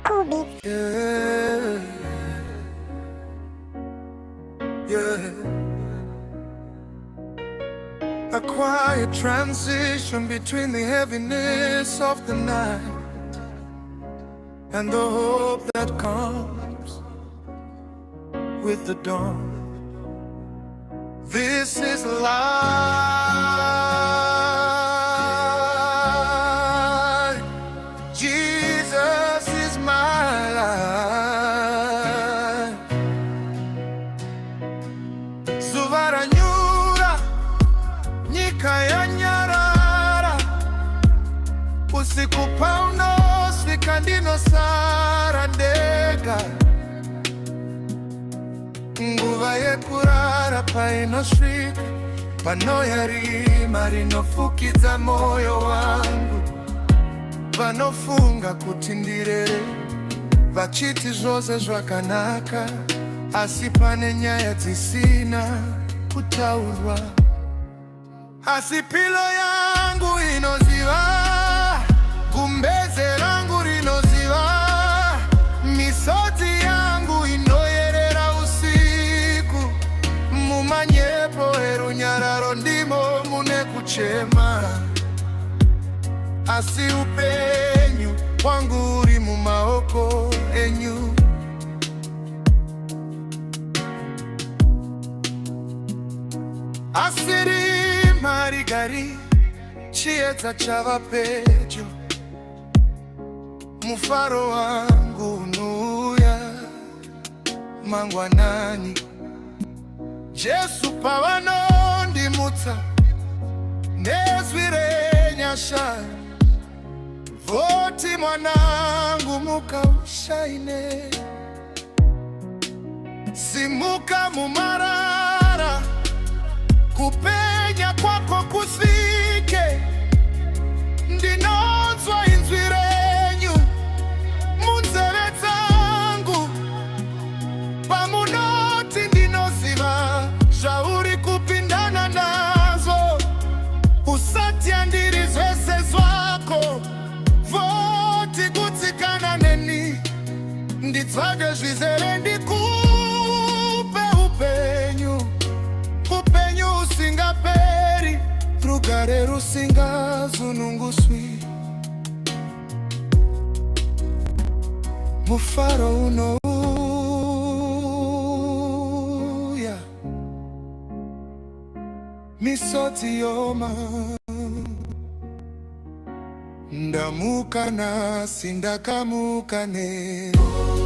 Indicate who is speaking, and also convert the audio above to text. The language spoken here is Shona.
Speaker 1: Coolbeatz.
Speaker 2: Yeah, yeah. A quiet transition between the heaviness of the night and the hope that comes with the dawn. This is life. Jesus is my life. Zuvaranyura nyika ya nyarara, usiku paunosika ndino sarandeka, nguva yekurara painosvika, panoya rima rinofukidza moyo wangu. Vanofunga kuti ndirere, vachiti zvose zvakanaka, asi pane nyaya dzisina kutaurwa. Asi pilo yangu inoziva, gumbeze rangu rinoziva, misodzi yangu inoyerera usiku. Mumanyepo erunyararo ndimo mune kuchema, asi upenyu wangu uri mumaoko enyu. Asiri marigari chiedza chava pedyo, mufaro wangu Unouya Mangwanani. Jesu pavanondimutsa nezwi renyasha, voti mwanangu muka ushaine. Simuka mumarara, kupenya kwako kusvike. Ndinonzwa inzwi renyu munzeve dzangu, pamunoti ndinoziva zvauri kupindana nazvo. Usati handiri zvese zvako, voti kutsikana neni. Nditsvage zvizere ndikupe upenyu, upenyu usingaperi, rugare rusingazununguswi. Mufaro Unouya, misodzi yoma. Ndamuka nasi ndakamuka nero.